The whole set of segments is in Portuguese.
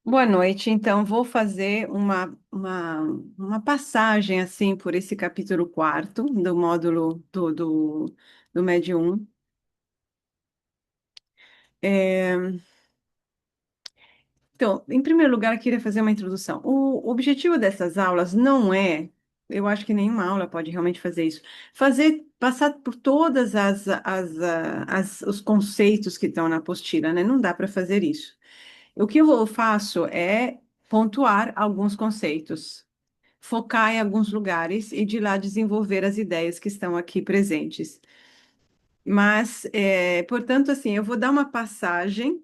Boa noite. Então, vou fazer uma passagem assim por esse capítulo quarto do módulo do Médio 1. É, então, em primeiro lugar, eu queria fazer uma introdução. O objetivo dessas aulas não é, eu acho que nenhuma aula pode realmente fazer isso, passar por todas os conceitos que estão na apostila, né? Não dá para fazer isso. O que eu faço é pontuar alguns conceitos, focar em alguns lugares e de lá desenvolver as ideias que estão aqui presentes. Mas, portanto, assim, eu vou dar uma passagem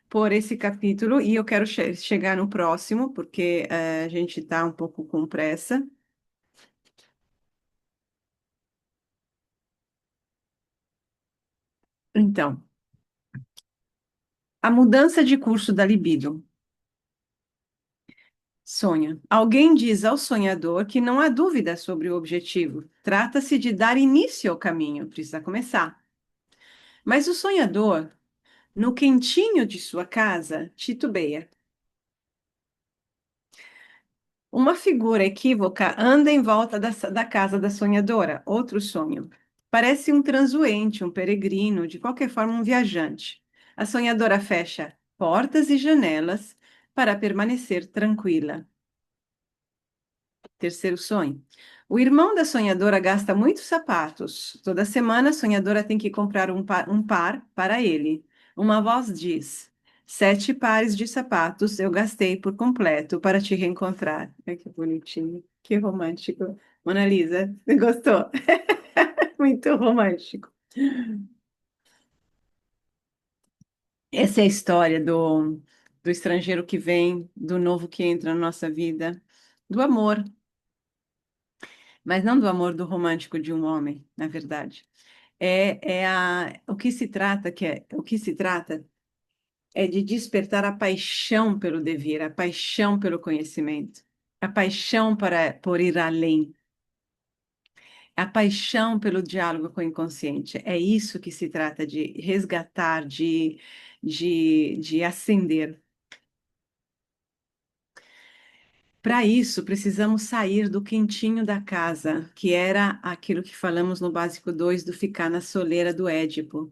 por esse capítulo e eu quero chegar no próximo, porque a gente está um pouco com pressa. Então, a mudança de curso da libido. Sonha. Alguém diz ao sonhador que não há dúvida sobre o objetivo. Trata-se de dar início ao caminho, precisa começar. Mas o sonhador, no quentinho de sua casa, titubeia. Uma figura equívoca anda em volta da casa da sonhadora, outro sonho. Parece um transuente, um peregrino, de qualquer forma um viajante. A sonhadora fecha portas e janelas para permanecer tranquila. Terceiro sonho. O irmão da sonhadora gasta muitos sapatos. Toda semana a sonhadora tem que comprar um par para ele. Uma voz diz: 7 pares de sapatos eu gastei por completo para te reencontrar. Ai, que bonitinho, que romântico. Mona Lisa, você gostou? Muito romântico. Essa é a história do estrangeiro que vem, do novo que entra na nossa vida, do amor, mas não do amor do romântico de um homem, na verdade. O que se trata, o que se trata é de despertar a paixão pelo dever, a paixão pelo conhecimento, a paixão por ir além, a paixão pelo diálogo com o inconsciente. É isso que se trata de resgatar, de acender. Para isso, precisamos sair do quentinho da casa, que era aquilo que falamos no básico 2 do ficar na soleira do Édipo.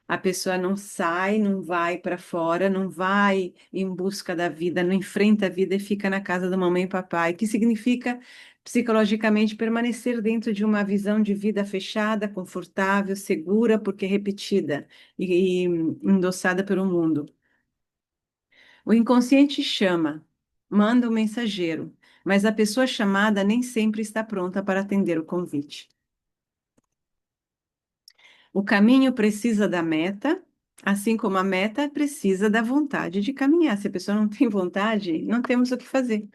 A pessoa não sai, não vai para fora, não vai em busca da vida, não enfrenta a vida e fica na casa da mamãe e papai, que significa psicologicamente permanecer dentro de uma visão de vida fechada, confortável, segura, porque repetida e endossada pelo mundo. O inconsciente chama, manda o mensageiro, mas a pessoa chamada nem sempre está pronta para atender o convite. O caminho precisa da meta, assim como a meta precisa da vontade de caminhar. Se a pessoa não tem vontade, não temos o que fazer.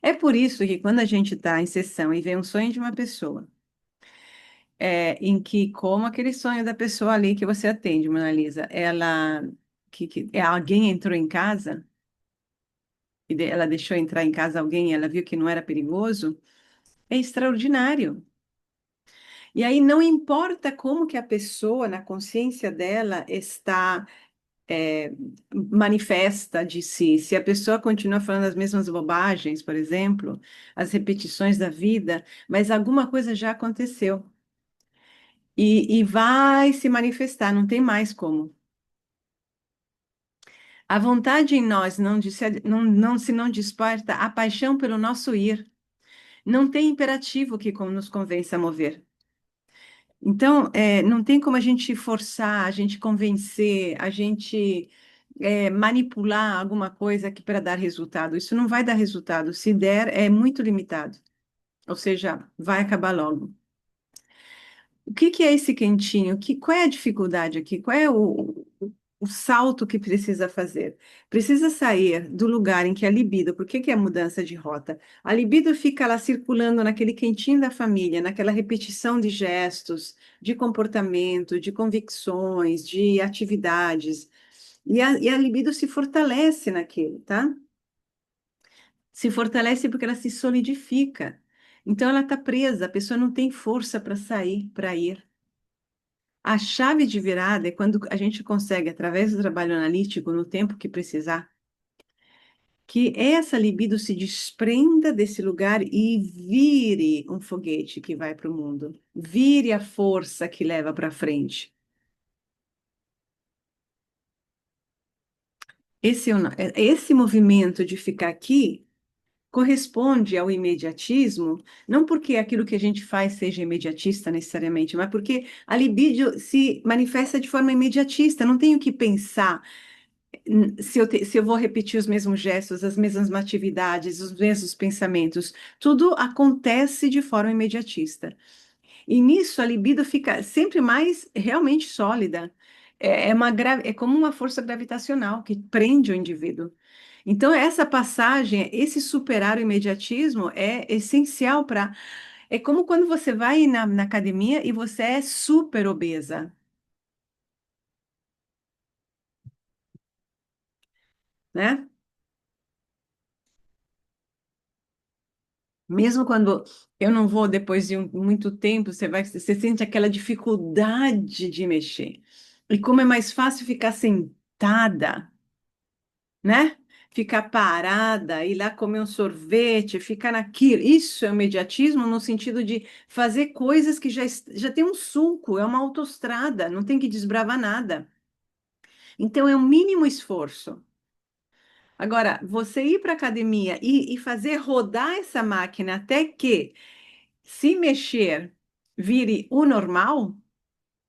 É por isso que quando a gente está em sessão e vê um sonho de uma pessoa, em que, como aquele sonho da pessoa ali que você atende, Mona Lisa, alguém entrou em casa, ela deixou entrar em casa alguém e ela viu que não era perigoso, é extraordinário. E aí não importa como que a pessoa, na consciência dela, está é, manifesta de si. Se a pessoa continua falando as mesmas bobagens, por exemplo, as repetições da vida, mas alguma coisa já aconteceu e vai se manifestar, não tem mais como. A vontade em nós não se não desperta a paixão pelo nosso ir. Não tem imperativo que nos convença a mover. Então, não tem como a gente forçar, a gente convencer, a gente manipular alguma coisa que para dar resultado. Isso não vai dar resultado. Se der, é muito limitado. Ou seja, vai acabar logo. O que que é esse quentinho? Qual é a dificuldade aqui? Qual é o salto que precisa fazer? Precisa sair do lugar em que a libido, por que que é mudança de rota? A libido fica lá circulando naquele quentinho da família, naquela repetição de gestos, de comportamento, de convicções, de atividades. E a libido se fortalece naquilo, tá? Se fortalece porque ela se solidifica. Então ela está presa, a pessoa não tem força para sair, para ir. A chave de virada é quando a gente consegue, através do trabalho analítico, no tempo que precisar, que essa libido se desprenda desse lugar e vire um foguete que vai para o mundo, vire a força que leva para frente. Esse movimento de ficar aqui corresponde ao imediatismo, não porque aquilo que a gente faz seja imediatista necessariamente, mas porque a libido se manifesta de forma imediatista. Não tenho que pensar se eu vou repetir os mesmos gestos, as mesmas atividades, os mesmos pensamentos. Tudo acontece de forma imediatista. E nisso a libido fica sempre mais realmente sólida. É como uma força gravitacional que prende o indivíduo. Então, essa passagem, esse superar o imediatismo é essencial para. É como quando você vai na academia e você é super obesa, né? Mesmo quando eu não vou depois de muito tempo, você sente aquela dificuldade de mexer. E como é mais fácil ficar sentada, né? Ficar parada, ir lá comer um sorvete, ficar naquilo. Isso é o imediatismo no sentido de fazer coisas que já tem um sulco, é uma autoestrada, não tem que desbravar nada. Então é o mínimo esforço. Agora, você ir para a academia e fazer rodar essa máquina até que se mexer vire o normal,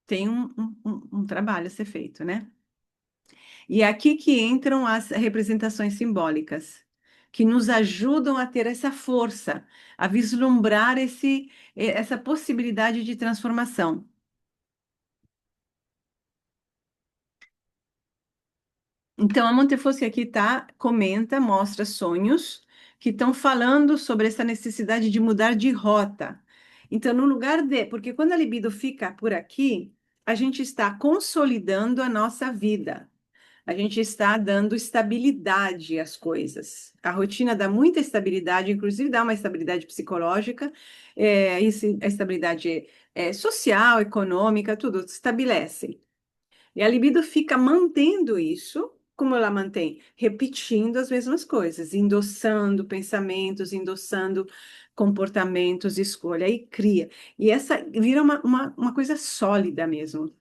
tem um trabalho a ser feito, né? E é aqui que entram as representações simbólicas, que nos ajudam a ter essa força, a vislumbrar essa possibilidade de transformação. Então, a Montefoschi aqui comenta, mostra sonhos que estão falando sobre essa necessidade de mudar de rota. Então, no lugar de, porque quando a libido fica por aqui, a gente está consolidando a nossa vida. A gente está dando estabilidade às coisas. A rotina dá muita estabilidade, inclusive dá uma estabilidade psicológica, a estabilidade social, econômica, tudo estabelece. E a libido fica mantendo isso, como ela mantém? Repetindo as mesmas coisas, endossando pensamentos, endossando comportamentos, escolha, e cria. E essa vira uma coisa sólida mesmo.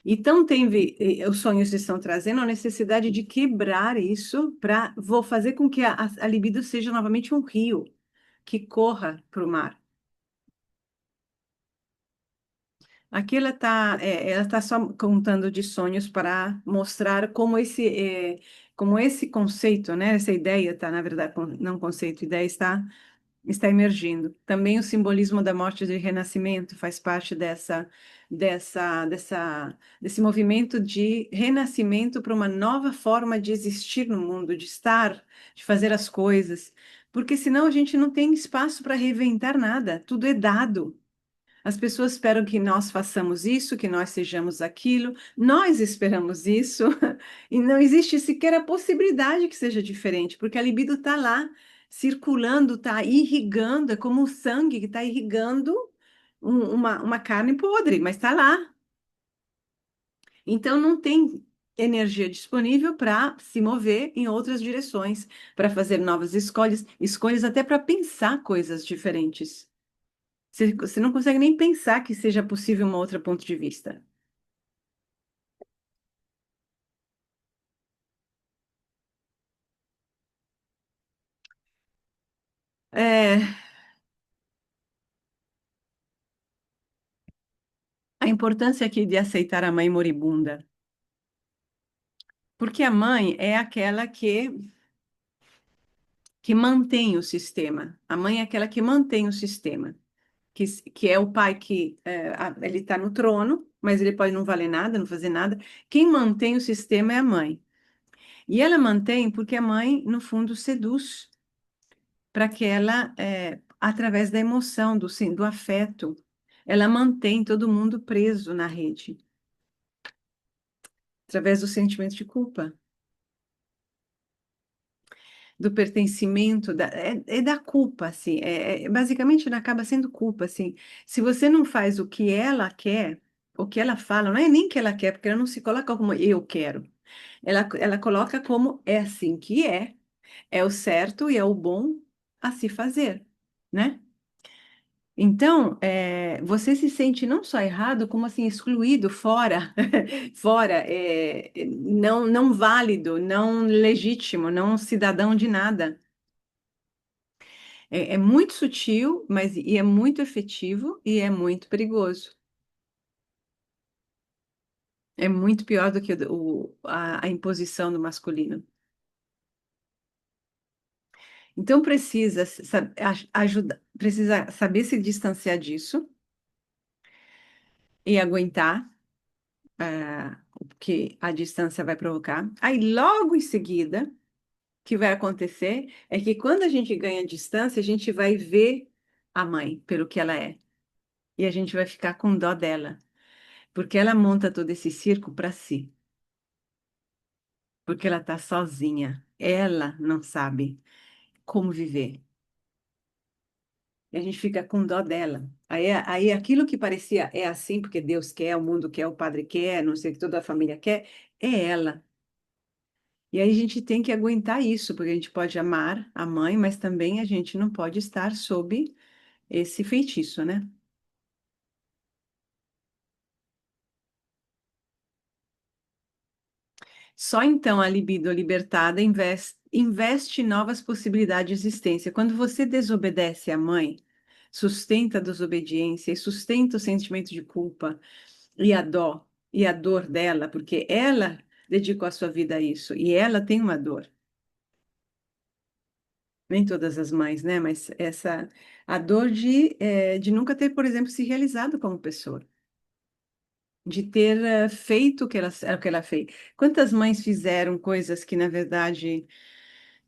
Então, os sonhos estão trazendo a necessidade de quebrar isso para vou fazer com que a libido seja novamente um rio que corra para o mar. Aqui ela tá só contando de sonhos para mostrar como esse conceito, né, essa ideia está, na verdade, não conceito, ideia está emergindo. Também o simbolismo da morte e do renascimento faz parte desse movimento de renascimento para uma nova forma de existir no mundo, de estar, de fazer as coisas, porque senão a gente não tem espaço para reinventar nada, tudo é dado. As pessoas esperam que nós façamos isso, que nós sejamos aquilo, nós esperamos isso, e não existe sequer a possibilidade que seja diferente, porque a libido está lá, circulando, está irrigando, é como o sangue que está irrigando uma carne podre, mas está lá. Então não tem energia disponível para se mover em outras direções, para fazer novas escolhas até para pensar coisas diferentes. Você não consegue nem pensar que seja possível um outro ponto de vista. É, a importância aqui de aceitar a mãe moribunda, porque a mãe é aquela que mantém o sistema. A mãe é aquela que mantém o sistema, que é o pai ele está no trono, mas ele pode não valer nada, não fazer nada. Quem mantém o sistema é a mãe. E ela mantém porque a mãe, no fundo, seduz para que ela, através da emoção, do afeto, ela mantém todo mundo preso na rede, através do sentimento de culpa, do pertencimento, é da culpa, assim, basicamente acaba sendo culpa, assim. Se você não faz o que ela quer, o que ela fala, não é nem que ela quer, porque ela não se coloca como eu quero. Ela coloca como é assim que é o certo e é o bom a se fazer, né? Então, você se sente não só errado, como assim excluído, fora, fora, não válido, não legítimo, não cidadão de nada. É muito sutil, mas e é muito efetivo e é muito perigoso. É muito pior do que a imposição do masculino. Então precisa precisa saber se distanciar disso e aguentar o que a distância vai provocar. Aí logo em seguida, o que vai acontecer é que quando a gente ganha distância, a gente vai ver a mãe pelo que ela é. E a gente vai ficar com dó dela, porque ela monta todo esse circo para si, porque ela está sozinha. Ela não sabe como viver. E a gente fica com dó dela. Aí aquilo que parecia é assim, porque Deus quer, o mundo quer, o padre quer, não sei o que toda a família quer, é ela. E aí a gente tem que aguentar isso, porque a gente pode amar a mãe, mas também a gente não pode estar sob esse feitiço, né? Só então a libido libertada investe em novas possibilidades de existência. Quando você desobedece à mãe, sustenta a desobediência e sustenta o sentimento de culpa e a dó e a dor dela, porque ela dedicou a sua vida a isso e ela tem uma dor. Nem todas as mães, né? Mas essa a dor de nunca ter, por exemplo, se realizado como pessoa, de ter feito o que ela fez. Quantas mães fizeram coisas que, na verdade,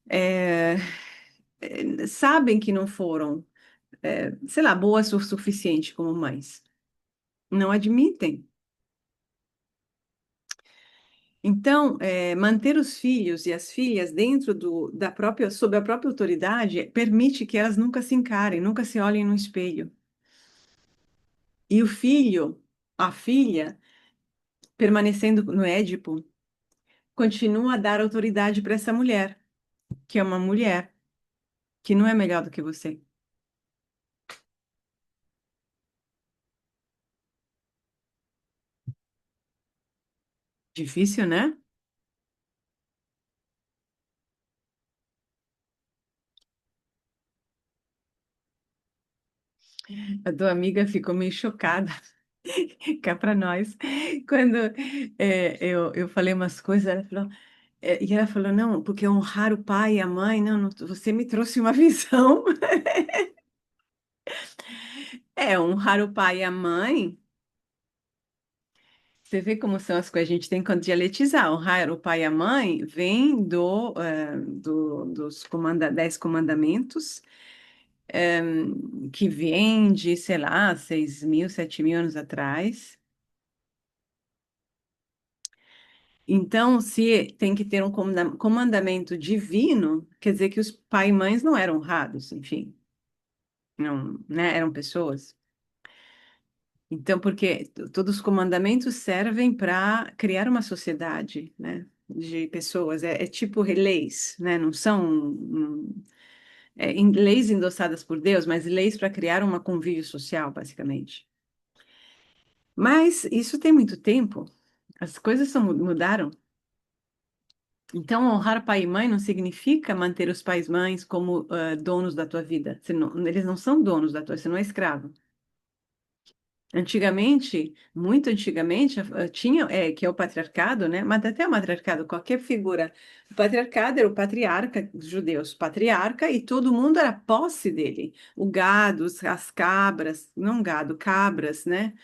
eh, sabem que não foram, sei lá, boas o suficiente como mães? Não admitem. Então, manter os filhos e as filhas dentro sob a própria autoridade, permite que elas nunca se encarem, nunca se olhem no espelho. E o filho, a filha, permanecendo no Édipo, continua a dar autoridade para essa mulher, que é uma mulher, que não é melhor do que você. Difícil, né? A tua amiga ficou meio chocada cá para nós. Quando eu falei umas coisas, ela falou, e ela falou, não, porque honrar o pai e a mãe, não, você me trouxe uma visão. Honrar o pai e a mãe, você vê como são as coisas, a gente tem que dialetizar. Honrar o pai e a mãe vem dos 10 Comandamentos, que vem de, sei lá, 6.000, 7.000 anos atrás. Então, se tem que ter um comandamento divino, quer dizer que os pai e mães não eram honrados, enfim, não, né, eram pessoas. Então, porque todos os comandamentos servem para criar uma sociedade, né, de pessoas. É tipo leis, né, não são leis endossadas por Deus, mas leis para criar uma convívio social, basicamente. Mas isso tem muito tempo. As coisas mudaram. Então, honrar pai e mãe não significa manter os pais e mães como donos da tua vida. Eles não são donos da tua, você não é escravo. Antigamente, muito antigamente, tinha, que é o patriarcado, né? Mas até o matriarcado, qualquer figura. O patriarcado era o patriarca dos judeus, patriarca, e todo mundo era posse dele. O gado, as cabras, não gado, cabras, né?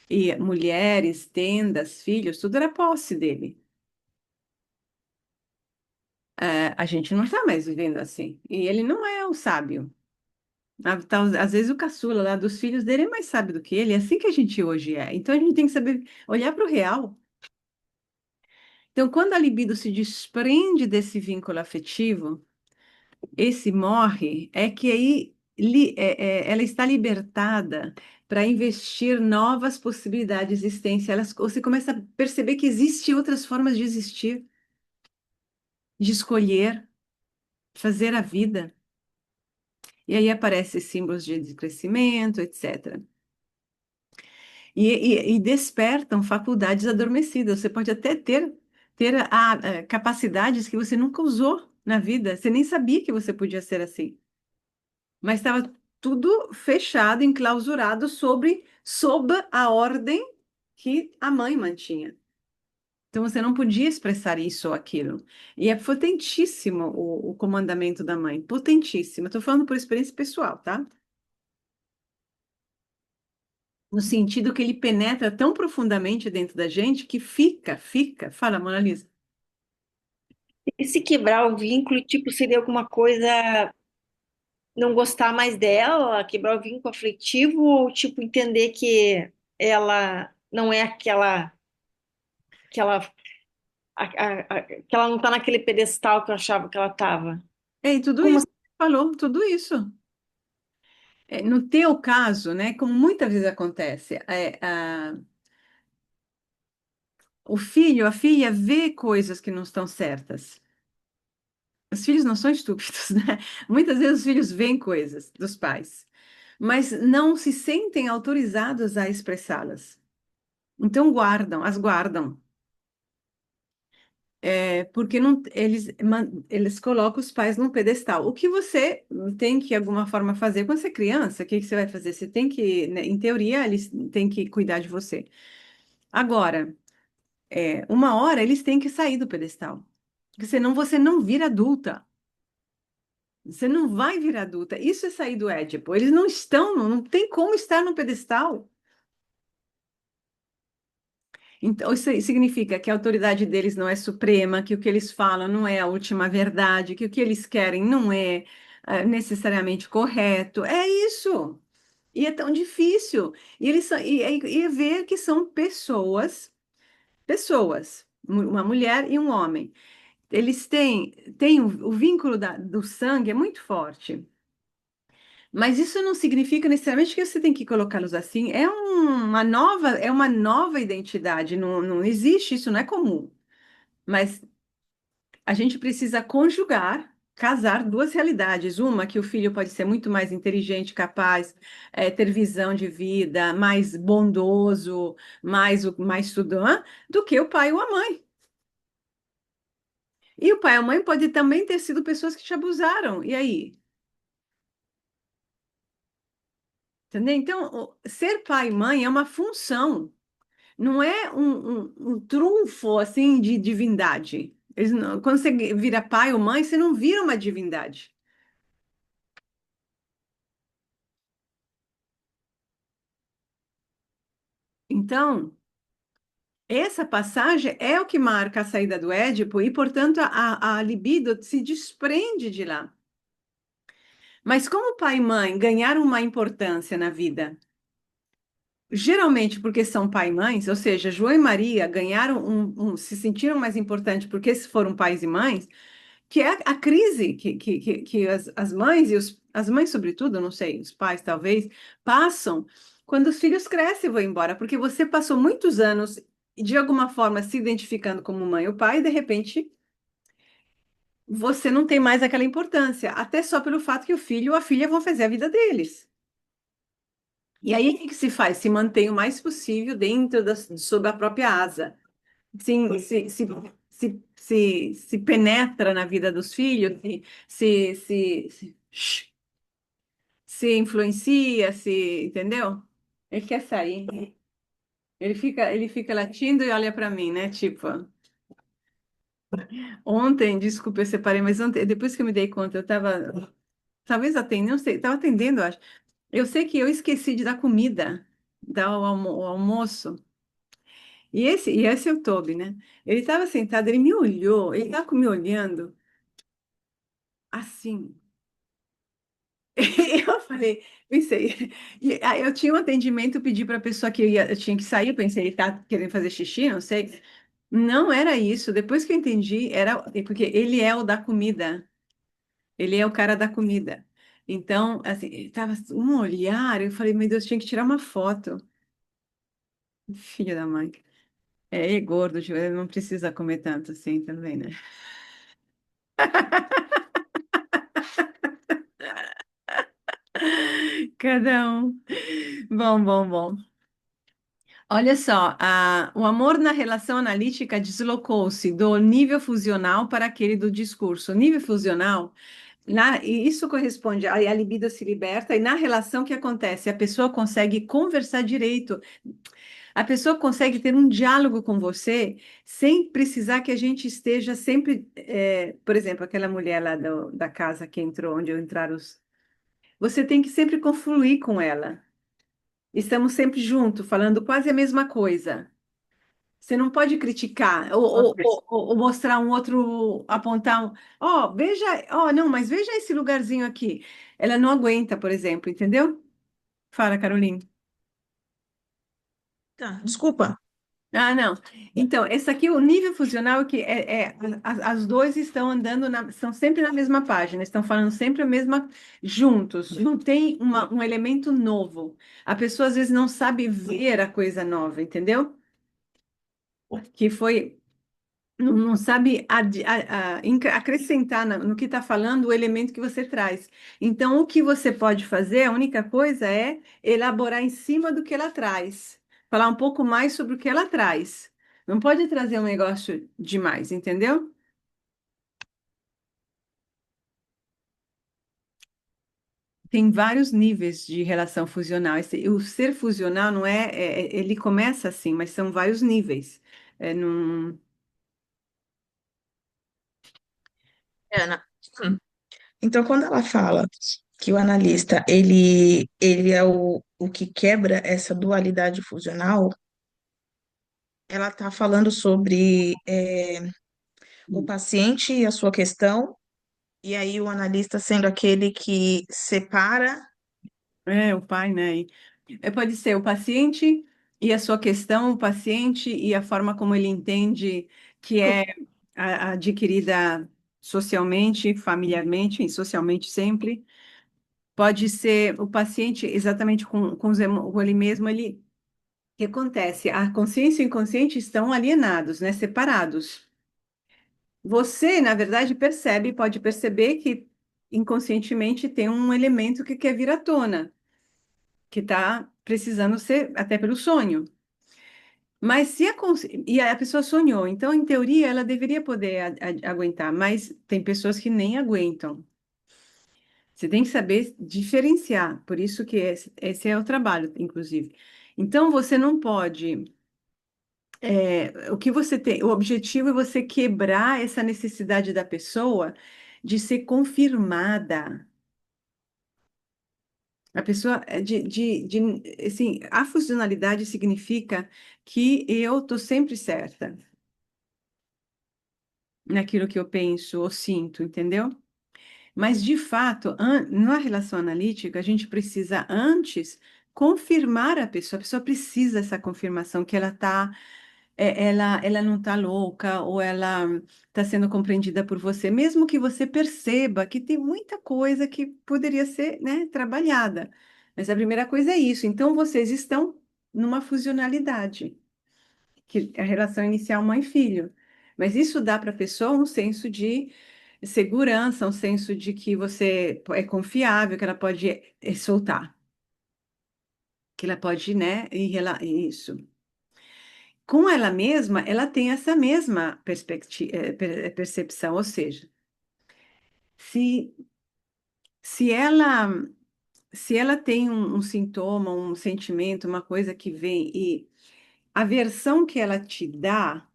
E mulheres, tendas, filhos, tudo era posse dele. A gente não está mais vivendo assim. E ele não é o sábio. Às vezes o caçula lá dos filhos dele é mais sábio do que ele. É assim que a gente hoje é. Então a gente tem que saber olhar para o real. Então, quando a libido se desprende desse vínculo afetivo, esse morre, é que aí. ela está libertada para investir novas possibilidades de existência. Você começa a perceber que existem outras formas de existir, de escolher, fazer a vida. E aí aparecem símbolos de crescimento, etc. E despertam faculdades adormecidas. Você pode até ter capacidades que você nunca usou na vida. Você nem sabia que você podia ser assim. Mas estava tudo fechado, enclausurado sob a ordem que a mãe mantinha. Então você não podia expressar isso ou aquilo. E é potentíssimo o comandamento da mãe, potentíssimo. Estou falando por experiência pessoal, tá? No sentido que ele penetra tão profundamente dentro da gente que fica. Fala, Mona Lisa. E se quebrar o vínculo, tipo, seria alguma coisa não gostar mais dela, quebrar o vínculo afetivo, ou tipo, entender que ela não é aquela, que ela não tá naquele pedestal que eu achava que ela tava. E tudo Como isso, assim? falou, tudo isso. No teu caso, né, como muitas vezes acontece, o filho, a filha vê coisas que não estão certas. Os filhos não são estúpidos, né? Muitas vezes os filhos veem coisas dos pais, mas não se sentem autorizados a expressá-las. Então as guardam. Porque não, eles colocam os pais num pedestal. O que você tem que, de alguma forma, fazer quando você é criança, o que que você vai fazer? Você tem que, né, em teoria, eles têm que cuidar de você. Agora, uma hora eles têm que sair do pedestal, porque senão você não vira adulta. Você não vai virar adulta. Isso é sair do Édipo. Eles não estão, não tem como estar no pedestal. Então, isso aí significa que a autoridade deles não é suprema, que o que eles falam não é a última verdade, que o que eles querem não é, necessariamente correto. É isso. E é tão difícil. E é ver que são pessoas, uma mulher e um homem. Eles têm o vínculo do sangue é muito forte. Mas isso não significa necessariamente que você tem que colocá-los assim. É uma nova identidade. Não, não existe isso, não é comum. Mas a gente precisa conjugar, casar duas realidades. Uma, que o filho pode ser muito mais inteligente, capaz, ter visão de vida, mais bondoso, mais tudo, do que o pai ou a mãe. E o pai ou a mãe pode também ter sido pessoas que te abusaram. E aí? Entendeu? Então, ser pai e mãe é uma função. Não é um trunfo assim de divindade. Quando você vira pai ou mãe, você não vira uma divindade. Então, essa passagem é o que marca a saída do Édipo e, portanto, a libido se desprende de lá. Mas como pai e mãe ganharam uma importância na vida? Geralmente porque são pai e mães, ou seja, João e Maria ganharam se sentiram mais importantes porque foram pais e mães, que é a crise que as mães as mães sobretudo, não sei, os pais talvez, passam quando os filhos crescem e vão embora, porque você passou muitos anos de alguma forma se identificando como mãe ou pai e de repente você não tem mais aquela importância, até só pelo fato que o filho ou a filha vão fazer a vida deles. E aí o que que se faz? Se mantém o mais possível sob a própria asa. Sim, se penetra na vida dos filhos, se influencia, entendeu? Ele quer sair. Ele fica latindo e olha para mim, né? Tipo, ontem, desculpa, eu separei, mas ontem, depois que eu me dei conta, eu estava, talvez atendendo, não sei, estava atendendo, eu acho. Eu sei que eu esqueci de dar comida, dar o almoço. E esse é o Toby, né? Ele estava sentado, ele me olhou, ele estava me olhando assim. Eu falei, pensei, e aí eu tinha um atendimento, pedi para a pessoa que eu tinha que sair, eu pensei, ele tá querendo fazer xixi, não sei. Não era isso. Depois que eu entendi, porque ele é o da comida. Ele é o cara da comida. Então, assim, tava um olhar, eu falei, meu Deus, tinha que tirar uma foto. Filha da mãe. É, e gordo, tipo, ele não precisa comer tanto assim também, né? Cada um. Bom, bom, bom. Olha só, o amor na relação analítica deslocou-se do nível fusional para aquele do discurso. O nível fusional, e isso corresponde a libido se liberta, e na relação que acontece, a pessoa consegue conversar direito, a pessoa consegue ter um diálogo com você sem precisar que a gente esteja sempre, por exemplo, aquela mulher lá da casa que entrou, onde eu entraram os. Você tem que sempre confluir com ela. Estamos sempre juntos, falando quase a mesma coisa. Você não pode criticar ou mostrar um outro, apontar um, ó, veja, ó, não, mas veja esse lugarzinho aqui. Ela não aguenta, por exemplo, entendeu? Fala, Caroline. Tá, desculpa. Ah, não. Então, esse aqui, o nível funcional é que as dois estão andando, estão sempre na mesma página, estão falando sempre a mesma, juntos. Não tem um elemento novo. A pessoa às vezes não sabe ver a coisa nova, entendeu? Que foi não sabe acrescentar no que está falando o elemento que você traz. Então, o que você pode fazer, a única coisa é elaborar em cima do que ela traz, falar um pouco mais sobre o que ela traz. Não pode trazer um negócio demais, entendeu? Tem vários níveis de relação fusional. O ser fusional não ele começa assim, mas são vários níveis. Não, Ana. Então, quando ela fala que o analista ele é o que quebra essa dualidade funcional, ela está falando sobre o paciente e a sua questão, e aí o analista sendo aquele que separa. o pai, né? Pode ser o paciente e a sua questão, o paciente e a forma como ele entende que é adquirida socialmente, familiarmente, e socialmente sempre. Pode ser o paciente exatamente com ele mesmo, o que acontece? A consciência e o inconsciente estão alienados, né? Separados. Você, na verdade, pode perceber que inconscientemente tem um elemento que quer vir à tona, que está precisando ser, até pelo sonho. Mas se e a pessoa sonhou, então em teoria ela deveria poder aguentar, mas tem pessoas que nem aguentam. Você tem que saber diferenciar, por isso que esse é o trabalho, inclusive. Então você não pode, o que você tem, o objetivo é você quebrar essa necessidade da pessoa de ser confirmada. A pessoa, assim, a funcionalidade significa que eu estou sempre certa naquilo que eu penso ou sinto, entendeu? Mas, de fato, na relação analítica, a gente precisa antes confirmar a pessoa precisa dessa confirmação que ela não está louca ou ela está sendo compreendida por você, mesmo que você perceba que tem muita coisa que poderia ser, né, trabalhada. Mas a primeira coisa é isso. Então, vocês estão numa fusionalidade que é a relação inicial mãe-filho. Mas isso dá para a pessoa um senso de segurança, um senso de que você é confiável, que ela pode soltar, que ela pode, né, isso. Com ela mesma, ela tem essa mesma percepção, ou seja, se, se ela se ela tem um sintoma, um sentimento, uma coisa que vem e a versão que ela te dá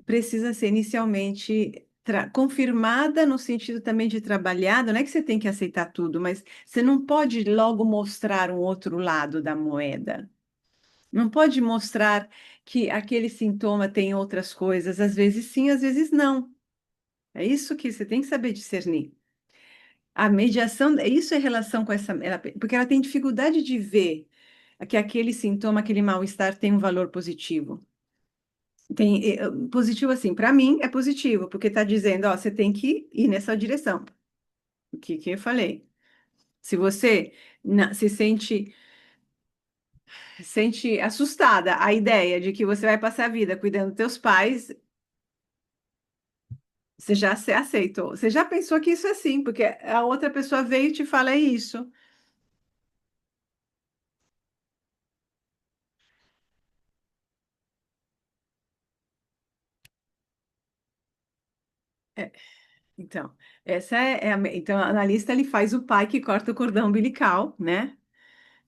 precisa ser inicialmente confirmada no sentido também de trabalhada. Não é que você tem que aceitar tudo, mas você não pode logo mostrar um outro lado da moeda. Não pode mostrar que aquele sintoma tem outras coisas, às vezes sim, às vezes não. É isso que você tem que saber discernir. A mediação, isso é relação com porque ela tem dificuldade de ver que aquele sintoma, aquele mal-estar tem um valor positivo. Positivo assim, para mim é positivo, porque está dizendo, ó, você tem que ir nessa direção. que eu falei. Se você se sente assustada a ideia de que você vai passar a vida cuidando dos teus pais, você já se aceitou. Você já pensou que isso é assim, porque a outra pessoa veio e te fala é isso. É, então, então, o analista ele faz o pai que corta o cordão umbilical, né?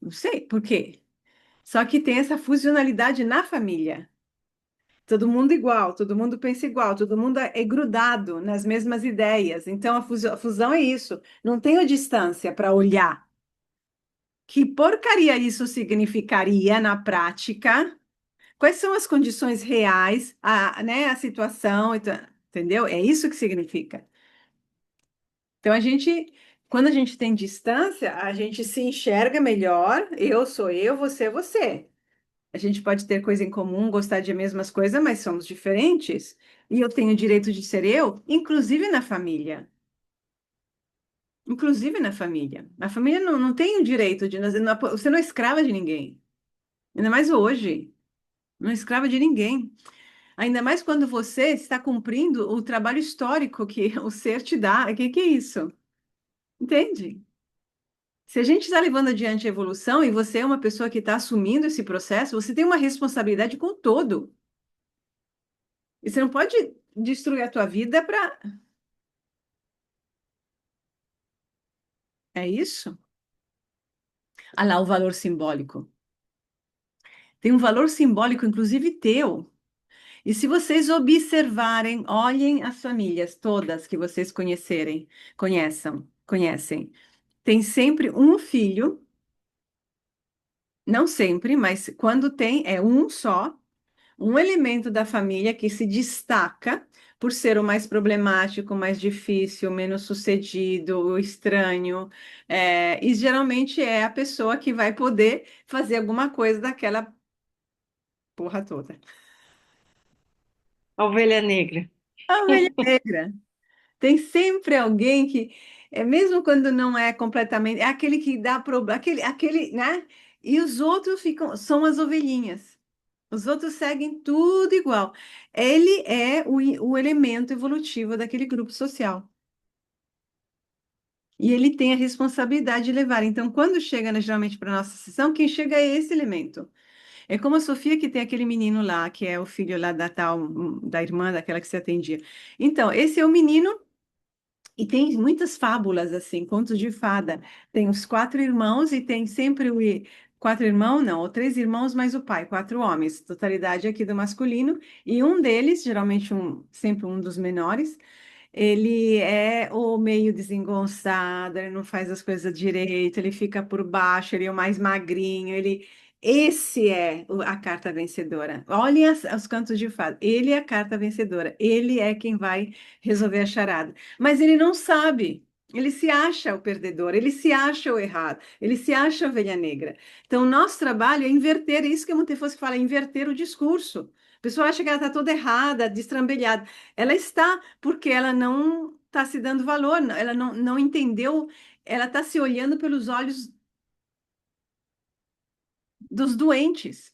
Não sei por quê. Só que tem essa fusionalidade na família. Todo mundo igual, todo mundo pensa igual, todo mundo é grudado nas mesmas ideias. Então, a fusão é isso. Não tenho distância para olhar. Que porcaria isso significaria na prática? Quais são as condições reais, né, a situação, entendeu? É isso que significa. Então, quando a gente tem distância, a gente se enxerga melhor. Eu sou eu, você é você. A gente pode ter coisa em comum, gostar de mesmas coisas, mas somos diferentes. E eu tenho o direito de ser eu, inclusive na família. Inclusive na família. A família não tem o direito de. Você não é escrava de ninguém. Ainda mais hoje. Não é escrava de ninguém. Ainda mais quando você está cumprindo o trabalho histórico que o ser te dá. O que que é isso? Entende? Se a gente está levando adiante a evolução e você é uma pessoa que está assumindo esse processo, você tem uma responsabilidade com o todo. E você não pode destruir a tua vida para. É isso? Ah lá, o valor simbólico. Tem um valor simbólico, inclusive teu. E se vocês observarem, olhem as famílias todas que vocês conhecem. Tem sempre um filho, não sempre, mas quando tem, é um só, um elemento da família que se destaca por ser o mais problemático, o mais difícil, o menos sucedido, o estranho, e geralmente é a pessoa que vai poder fazer alguma coisa daquela porra toda. A ovelha negra. A ovelha negra. Tem sempre alguém que, mesmo quando não é completamente, é aquele que dá problema, né? E os outros são as ovelhinhas. Os outros seguem tudo igual. Ele é o elemento evolutivo daquele grupo social. E ele tem a responsabilidade de levar. Então, quando chega, geralmente, para a nossa sessão, quem chega é esse elemento. É como a Sofia, que tem aquele menino lá, que é o filho lá da tal, da irmã daquela que se atendia. Então, esse é o menino. E tem muitas fábulas, assim, contos de fada. Tem os quatro irmãos e tem sempre quatro irmãos, não, ou três irmãos mais o pai, quatro homens, totalidade aqui do masculino. E um deles, geralmente sempre um dos menores, ele é o meio desengonçado, ele não faz as coisas direito, ele fica por baixo, ele é o mais magrinho, Esse é a carta vencedora. Olhem os cantos de fada. Ele é a carta vencedora. Ele é quem vai resolver a charada. Mas ele não sabe. Ele se acha o perdedor, ele se acha o errado, ele se acha a ovelha negra. Então, o nosso trabalho é inverter, é isso que a Montefiore fala, inverter o discurso. A pessoa acha que ela está toda errada, destrambelhada. Ela está, porque ela não está se dando valor, ela não entendeu, ela está se olhando pelos olhos dos doentes.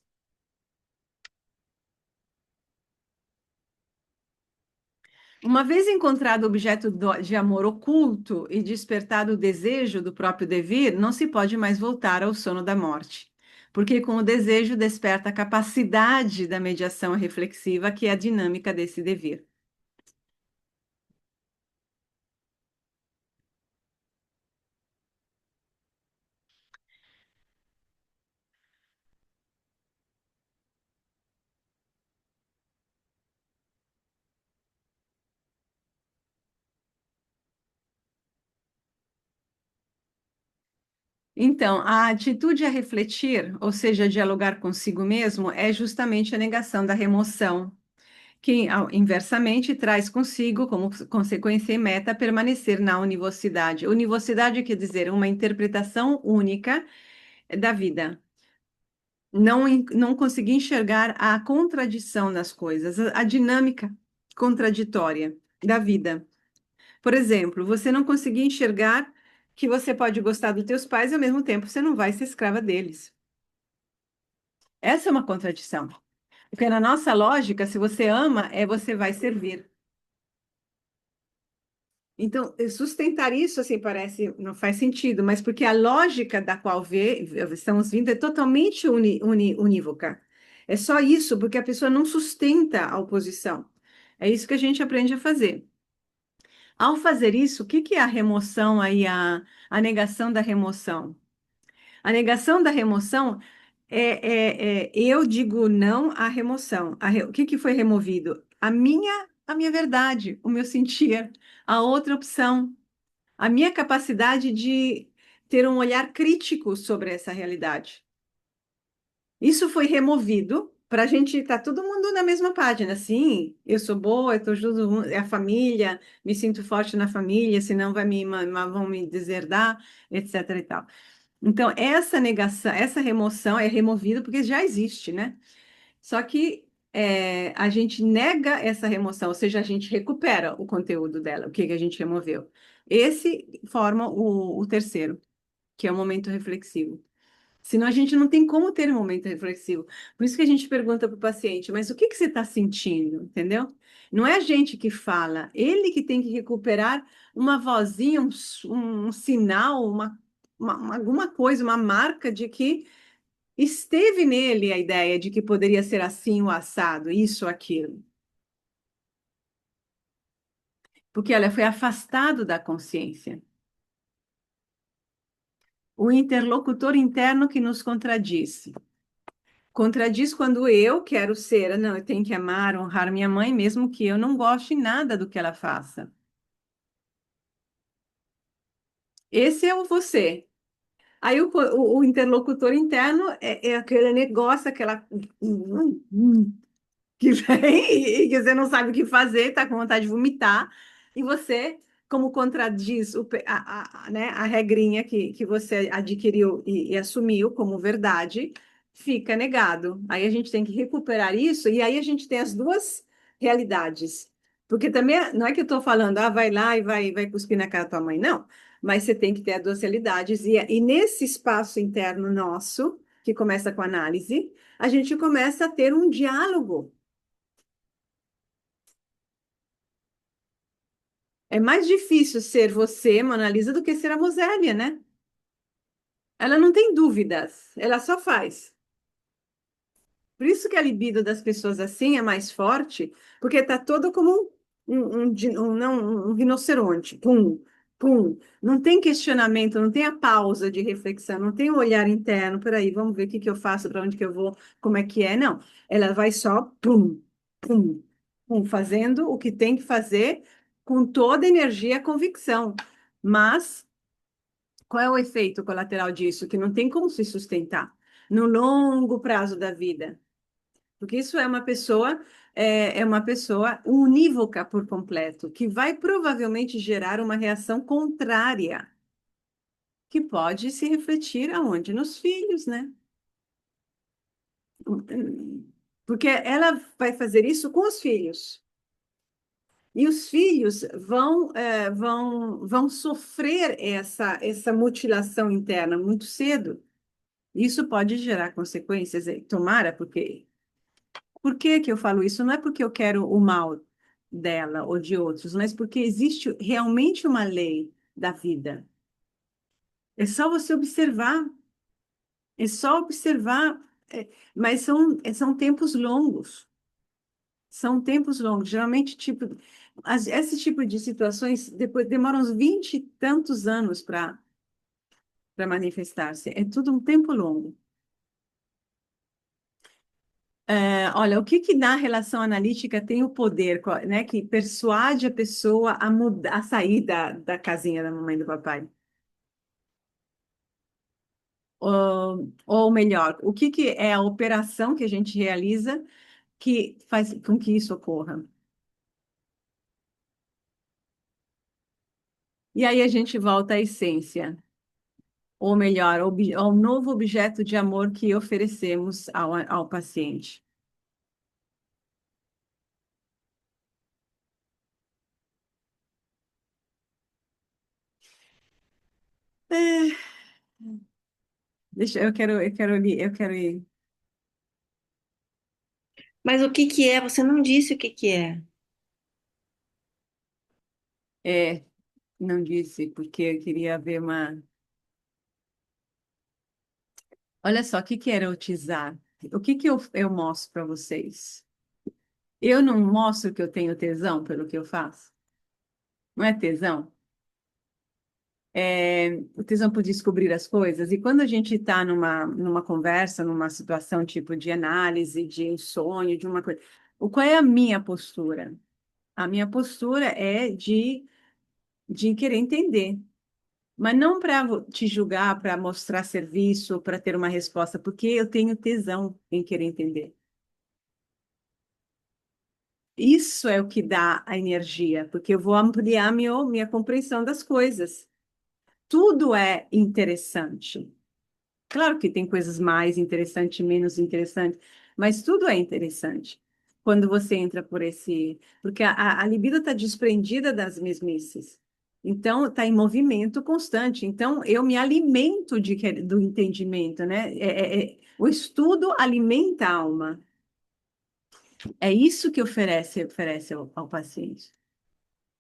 Uma vez encontrado o objeto de amor oculto e despertado o desejo do próprio devir, não se pode mais voltar ao sono da morte, porque com o desejo desperta a capacidade da mediação reflexiva, que é a dinâmica desse devir. Então, a atitude a refletir, ou seja, dialogar consigo mesmo, é justamente a negação da remoção, que inversamente traz consigo, como consequência e meta, permanecer na univocidade. Univocidade quer dizer uma interpretação única da vida. Não conseguir enxergar a contradição nas coisas, a dinâmica contraditória da vida. Por exemplo, você não conseguir enxergar que você pode gostar dos teus pais e ao mesmo tempo você não vai ser escrava deles. Essa é uma contradição. Porque na nossa lógica, se você ama, você vai servir. Então, sustentar isso, assim, parece, não faz sentido, mas porque a lógica da qual estamos vindo é totalmente unívoca. É só isso, porque a pessoa não sustenta a oposição. É isso que a gente aprende a fazer. Ao fazer isso, o que que é a remoção aí, a negação da remoção? A negação da remoção eu digo não à remoção. O que que foi removido? A minha verdade, o meu sentir, a outra opção, a minha capacidade de ter um olhar crítico sobre essa realidade. Isso foi removido para a gente estar todo mundo na mesma página. Sim, eu sou boa, eu estou junto, é a família, me sinto forte na família, senão vão me deserdar, etc. e tal. Então, essa negação, essa remoção é removida porque já existe, né? Só que a gente nega essa remoção, ou seja, a gente recupera o conteúdo dela, o que que a gente removeu. Esse forma o terceiro, que é o momento reflexivo. Senão a gente não tem como ter um momento reflexivo. Por isso que a gente pergunta para o paciente, mas o que que você está sentindo? Entendeu? Não é a gente que fala, ele que tem que recuperar uma vozinha, um sinal, alguma coisa, uma marca de que esteve nele a ideia de que poderia ser assim o assado, isso, aquilo. Porque, olha, foi afastado da consciência. O interlocutor interno que nos contradiz. Contradiz quando eu quero ser, não, eu tenho que amar, honrar minha mãe, mesmo que eu não goste nada do que ela faça. Esse é o você. Aí o interlocutor interno é aquele negócio, que vem e que você não sabe o que fazer, está com vontade de vomitar, e você, como contradiz né, a regrinha que você adquiriu e assumiu como verdade, fica negado. Aí a gente tem que recuperar isso, e aí a gente tem as duas realidades. Porque também não é que eu estou falando, vai lá e vai cuspir na cara da tua mãe, não. Mas você tem que ter as duas realidades, e nesse espaço interno nosso, que começa com análise, a gente começa a ter um diálogo. É mais difícil ser você, Mona Lisa, do que ser a Mosélia, né? Ela não tem dúvidas, ela só faz. Por isso que a libido das pessoas assim é mais forte, porque tá todo como um rinoceronte. Pum, pum. Não tem questionamento, não tem a pausa de reflexão, não tem o olhar interno. Peraí, vamos ver o que que eu faço, para onde que eu vou, como é que é. Não, ela vai só pum, pum, pum, fazendo o que tem que fazer com toda a energia e convicção. Mas qual é o efeito colateral disso? Que não tem como se sustentar no longo prazo da vida. Porque isso é uma pessoa unívoca por completo, que vai provavelmente gerar uma reação contrária, que pode se refletir aonde? Nos filhos, né? Porque ela vai fazer isso com os filhos. E os filhos vão sofrer essa mutilação interna muito cedo. Isso pode gerar consequências, tomara, porque por que que eu falo isso? Não é porque eu quero o mal dela ou de outros, mas porque existe realmente uma lei da vida. É só você observar, é só observar, mas são tempos longos. São tempos longos. Geralmente, esse tipo de situações depois demoram uns 20 e tantos anos para manifestar-se. É tudo um tempo longo. Olha, o que que na relação analítica tem o poder, né, que persuade a pessoa a mudar, a sair da casinha da mamãe e do papai? Ou melhor, o que que é a operação que a gente realiza que faz com que isso ocorra? E aí a gente volta à essência, ou melhor, ao novo objeto de amor que oferecemos ao paciente. É, deixa, eu quero ir. Mas o que que é? Você não disse o que que é. É, não disse, porque eu queria ver uma. Olha só, o que que era erotizar? O que que eu mostro para vocês? Eu não mostro que eu tenho tesão pelo que eu faço. Não é tesão? É o tesão por descobrir as coisas. E quando a gente está numa conversa, numa situação tipo de análise, de um sonho, de uma coisa, qual é a minha postura? A minha postura é de querer entender, mas não para te julgar, para mostrar serviço, para ter uma resposta, porque eu tenho tesão em querer entender. Isso é o que dá a energia, porque eu vou ampliar minha compreensão das coisas. Tudo é interessante. Claro que tem coisas mais interessantes, menos interessantes, mas tudo é interessante quando você entra por esse. Porque a libido está desprendida das mesmices. Então, está em movimento constante. Então, eu me alimento do entendimento, né? O estudo alimenta a alma. É isso que oferece ao paciente.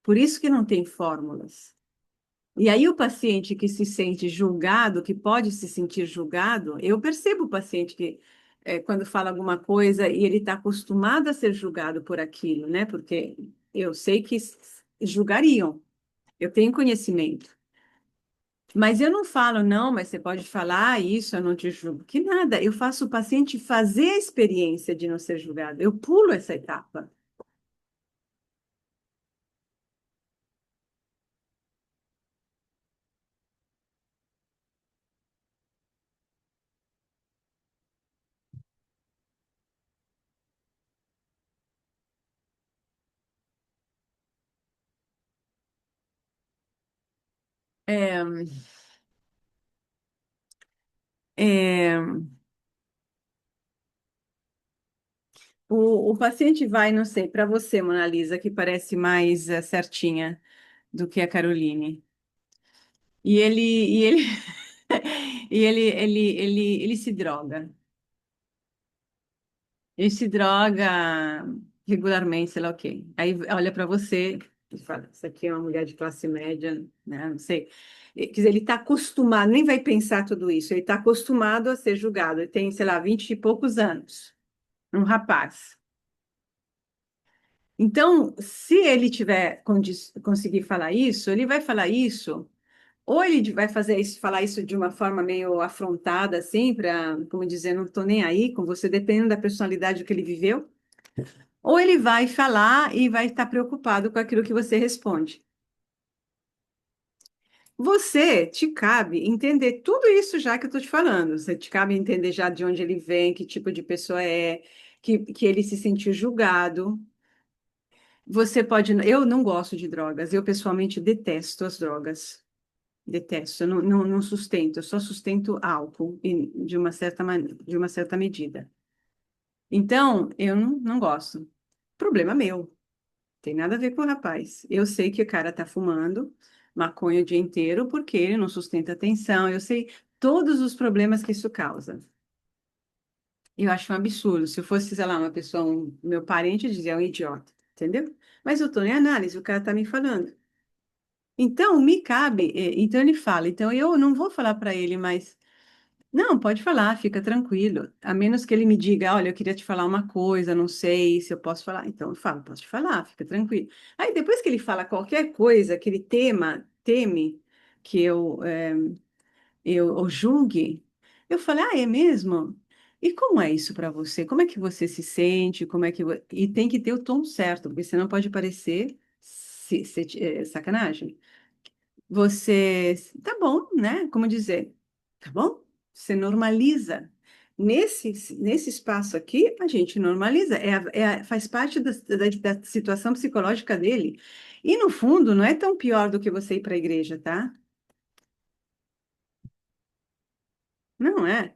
Por isso que não tem fórmulas. E aí o paciente que se sente julgado, que pode se sentir julgado, eu percebo o paciente que quando fala alguma coisa e ele está acostumado a ser julgado por aquilo, né? Porque eu sei que julgariam, eu tenho conhecimento. Mas eu não falo, não, mas você pode falar isso, eu não te julgo. Que nada, eu faço o paciente fazer a experiência de não ser julgado. Eu pulo essa etapa. É, é, o paciente vai, não sei, para você, Mona Lisa, que parece mais certinha do que a Caroline. E ele, ele se droga. Ele se droga regularmente, sei lá o quê. Aí olha para você e fala, isso aqui é uma mulher de classe média, né? Não sei. Quer dizer, ele está acostumado, nem vai pensar tudo isso, ele está acostumado a ser julgado. Ele tem, sei lá, 20 e poucos anos, um rapaz. Então, se ele tiver conseguir falar isso, ele vai falar isso, ou ele vai fazer isso, falar isso de uma forma meio afrontada, assim, para, como dizer, não estou nem aí com você, dependendo da personalidade que ele viveu, ou ele vai falar e vai estar preocupado com aquilo que você responde. Você te cabe entender tudo isso já que eu estou te falando. Você te cabe entender já de onde ele vem, que tipo de pessoa é, que ele se sentiu julgado. Você pode. Eu não gosto de drogas. Eu pessoalmente detesto as drogas. Detesto. Eu não sustento. Eu só sustento álcool de uma certa de uma certa medida. Então, eu não gosto. Problema meu. Tem nada a ver com o rapaz. Eu sei que o cara tá fumando maconha o dia inteiro porque ele não sustenta atenção. Eu sei todos os problemas que isso causa. Eu acho um absurdo. Se eu fosse, sei lá, uma pessoa, meu parente, eu dizia, é um idiota, entendeu? Mas eu estou em análise, o cara está me falando. Então, me cabe. Então, ele fala. Então, eu não vou falar para ele, mas. Não, pode falar, fica tranquilo. A menos que ele me diga, olha, eu queria te falar uma coisa, não sei se eu posso falar. Então eu falo, posso te falar, fica tranquilo. Aí depois que ele fala qualquer coisa, que ele teme que eu julgue, eu falo, ah, é mesmo? E como é isso para você? Como é que você se sente? Como é que e tem que ter o tom certo, porque senão pode parecer sacanagem. Você, tá bom, né? Como dizer, tá bom? Você normaliza. Nesse espaço aqui, a gente normaliza, faz parte da situação psicológica dele. E, no fundo, não é tão pior do que você ir para a igreja, tá? Não é,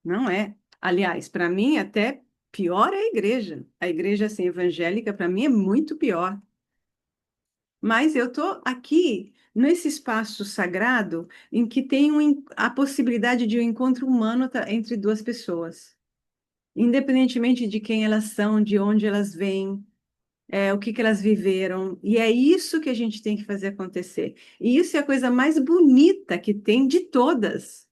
não é. Aliás, para mim, até pior é a igreja. A igreja, assim, evangélica, para mim, é muito pior. mas eu estou aqui nesse espaço sagrado em que tem a possibilidade de um encontro humano entre duas pessoas, independentemente de quem elas são, de onde elas vêm, o que que elas viveram. E é isso que a gente tem que fazer acontecer. E isso é a coisa mais bonita que tem de todas.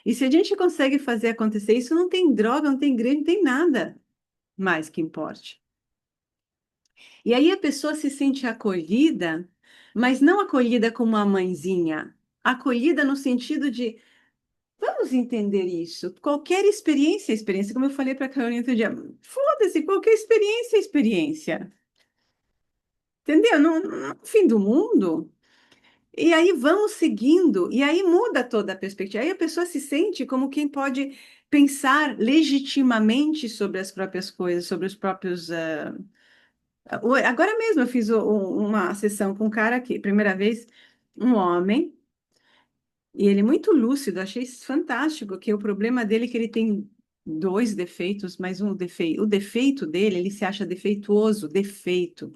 E se a gente consegue fazer acontecer isso, não tem droga, não tem igreja, não tem nada mais que importe. E aí a pessoa se sente acolhida, mas não acolhida como uma mãezinha, acolhida no sentido de vamos entender isso. Qualquer experiência é experiência, como eu falei para a Carolina outro dia, foda-se, qualquer experiência é experiência. Entendeu? No fim do mundo. E aí vamos seguindo, e aí muda toda a perspectiva. Aí a pessoa se sente como quem pode pensar legitimamente sobre as próprias coisas, sobre os próprios. Agora mesmo eu fiz uma sessão com um cara aqui, primeira vez, um homem, e ele muito lúcido, achei isso fantástico, que o problema dele é que ele tem dois defeitos, mas um defeito. O defeito dele, ele se acha defeituoso, defeito,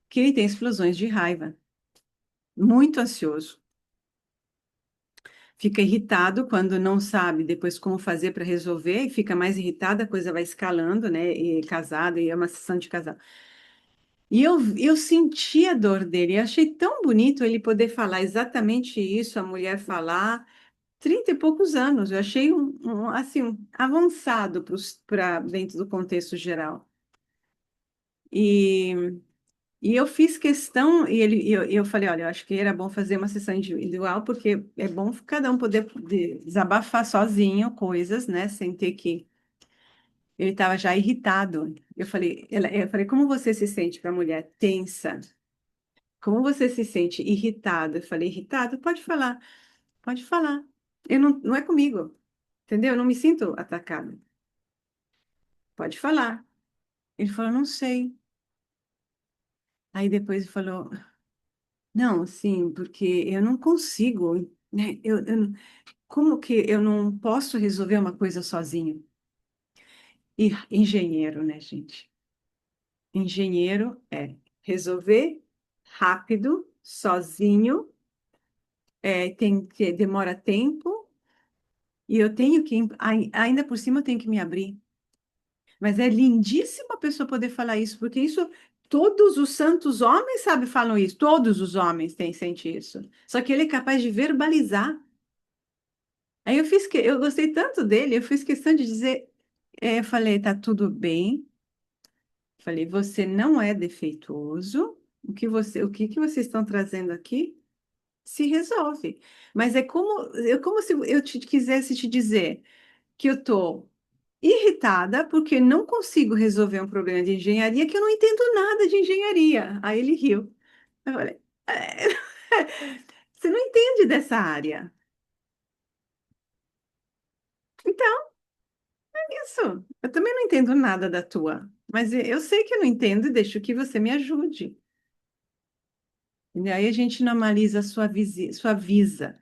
que ele tem explosões de raiva, muito ansioso. Fica irritado quando não sabe depois como fazer para resolver, e fica mais irritado, a coisa vai escalando, né? E casado, e é uma sessão de casal. E eu senti a dor dele, eu achei tão bonito ele poder falar exatamente isso, a mulher falar, 30 e poucos anos, eu achei assim, avançado para dentro do contexto geral. E, e eu fiz questão, e eu falei, olha, eu acho que era bom fazer uma sessão individual, porque é bom cada um poder desabafar sozinho coisas, né, sem ter que... Ele estava já irritado. Eu falei, como você se sente para a mulher tensa? Como você se sente irritado? Eu falei, irritado? Pode falar, pode falar. Eu não é comigo, entendeu? Eu não me sinto atacada. Pode falar. Ele falou, não sei. Aí depois ele falou, não, sim, porque eu não consigo, né? Como que eu não posso resolver uma coisa sozinho? E engenheiro, né, gente? Engenheiro é resolver rápido, sozinho, tem que demora tempo. E eu tenho que, ainda por cima, eu tenho que me abrir. Mas é lindíssimo a pessoa poder falar isso, porque isso, todos os santos homens, sabe, falam isso. Todos os homens têm, sente isso. Só que ele é capaz de verbalizar. Aí eu gostei tanto dele, eu fiz questão de dizer, eu falei, tá tudo bem. Falei, você não é defeituoso. O que que vocês estão trazendo aqui se resolve. Mas é como se eu quisesse te dizer que eu estou irritada porque não consigo resolver um problema de engenharia que eu não entendo nada de engenharia. Aí ele riu. Eu falei, você não entende dessa área. Então, é isso. Eu também não entendo nada da tua, mas eu sei que eu não entendo e deixo que você me ajude. E aí a gente normaliza, suaviza.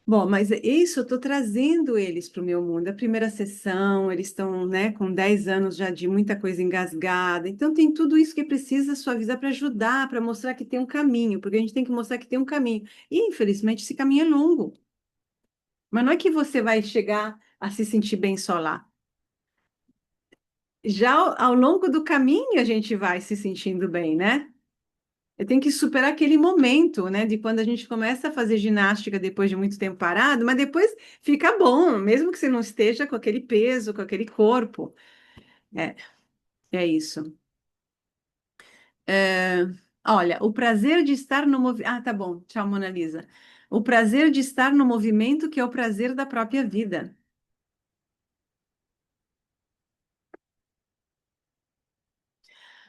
Bom, mas é isso, eu estou trazendo eles para o meu mundo. A primeira sessão, eles estão, né, com 10 anos já de muita coisa engasgada. Então, tem tudo isso que precisa suavizar para ajudar, para mostrar que tem um caminho, porque a gente tem que mostrar que tem um caminho. E, infelizmente, esse caminho é longo. Mas não é que você vai chegar a se sentir bem só lá. Já ao longo do caminho, a gente vai se sentindo bem, né? Eu tenho que superar aquele momento, né, de quando a gente começa a fazer ginástica depois de muito tempo parado, mas depois fica bom, mesmo que você não esteja com aquele peso, com aquele corpo. É, é isso. É, olha, o prazer de estar no movimento. Ah, tá bom. Tchau, Mona Lisa. O prazer de estar no movimento, que é o prazer da própria vida.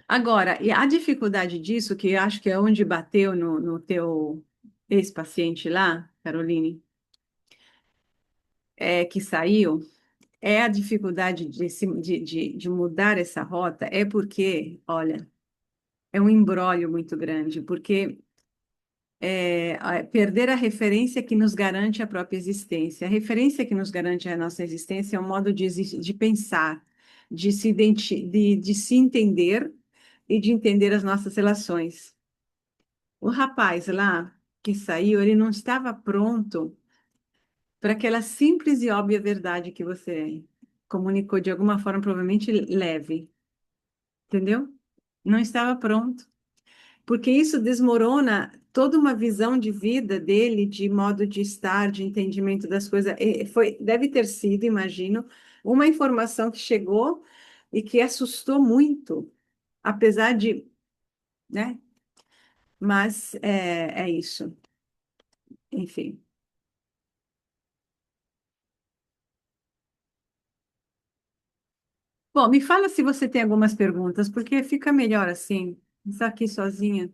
Agora, e a dificuldade disso, que eu acho que é onde bateu no teu ex-paciente lá, Caroline, que saiu. A dificuldade de mudar essa rota é porque, olha, é um imbróglio muito grande, porque perder a referência que nos garante a própria existência. A referência que nos garante a nossa existência é um modo de pensar, de se entender e de entender as nossas relações. O rapaz lá que saiu, ele não estava pronto para aquela simples e óbvia verdade que você comunicou de alguma forma, provavelmente leve, entendeu? Não estava pronto, porque isso desmorona toda uma visão de vida dele, de modo de estar, de entendimento das coisas. Deve ter sido, imagino, uma informação que chegou e que assustou muito, apesar de, né? Mas é isso, enfim. Bom, me fala se você tem algumas perguntas, porque fica melhor assim, estar aqui sozinha.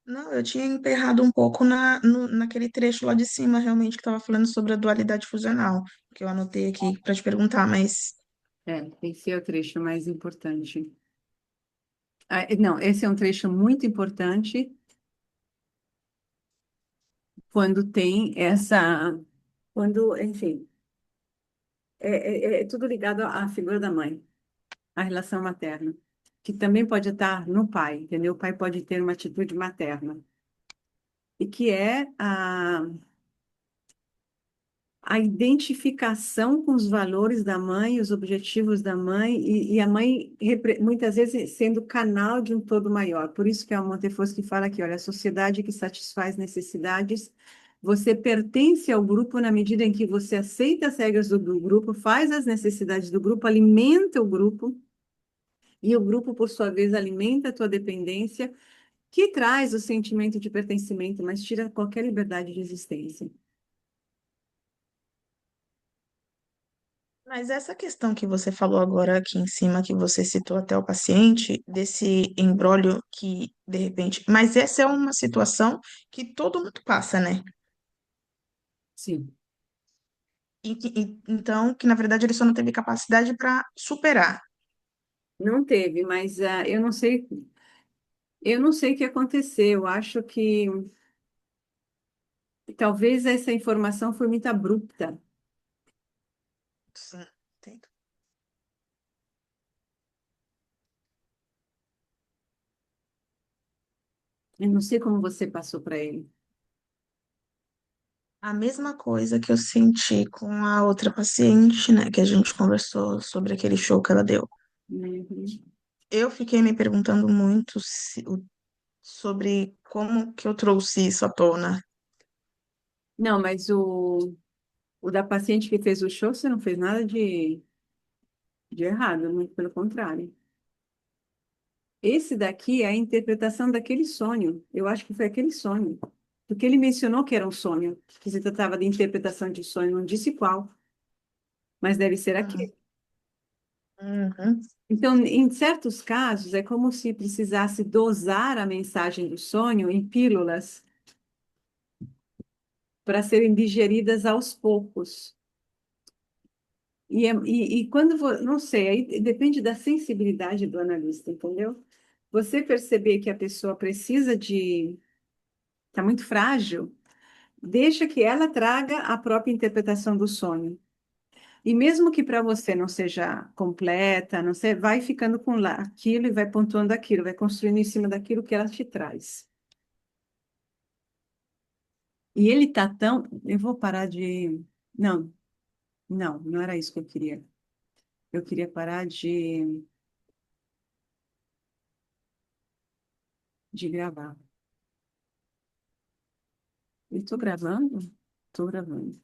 Não, eu tinha emperrado um pouco naquele trecho lá de cima, realmente, que estava falando sobre a dualidade funcional, que eu anotei aqui para te perguntar, mas Esse é o trecho mais importante. Não, esse é um trecho muito importante quando tem enfim, é tudo ligado à figura da mãe, à relação materna, que também pode estar no pai, entendeu? O pai pode ter uma atitude materna, e que é a identificação com os valores da mãe, os objetivos da mãe, e a mãe muitas vezes sendo canal de um todo maior. Por isso que é o Montefosco que fala aqui, olha, a sociedade que satisfaz necessidades, você pertence ao grupo na medida em que você aceita as regras do grupo, faz as necessidades do grupo, alimenta o grupo, e o grupo, por sua vez, alimenta a tua dependência, que traz o sentimento de pertencimento, mas tira qualquer liberdade de existência. Mas essa questão que você falou agora aqui em cima, que você citou até o paciente, desse embrólio que, de repente. Mas essa é uma situação que todo mundo passa, né? Sim. Então, que na verdade ele só não teve capacidade para superar. Não teve, mas eu não sei o que aconteceu. Eu acho que talvez essa informação foi muito abrupta. Sim, entendo. Eu não sei como você passou para ele. A mesma coisa que eu senti com a outra paciente, né? Que a gente conversou sobre aquele show que ela deu. Uhum. Eu fiquei me perguntando muito sobre como que eu trouxe isso à tona. Não, mas o da paciente que fez o show, você não fez nada de errado, muito pelo contrário. Esse daqui é a interpretação daquele sonho. Eu acho que foi aquele sonho. Porque ele mencionou que era um sonho, que se tratava de interpretação de sonho, não disse qual, mas deve ser Uhum. aquele. Uhum. Então, em certos casos, é como se precisasse dosar a mensagem do sonho em pílulas para serem digeridas aos poucos. E quando, não sei, aí depende da sensibilidade do analista, entendeu? Você perceber que a pessoa precisa está muito frágil, deixa que ela traga a própria interpretação do sonho. E mesmo que para você não seja completa, não sei, vai ficando com lá aquilo e vai pontuando aquilo, vai construindo em cima daquilo que ela te traz. E ele tá tão. Eu vou parar de. Não, não era isso que eu queria. Eu queria parar de gravar. Eu estou gravando? Estou gravando.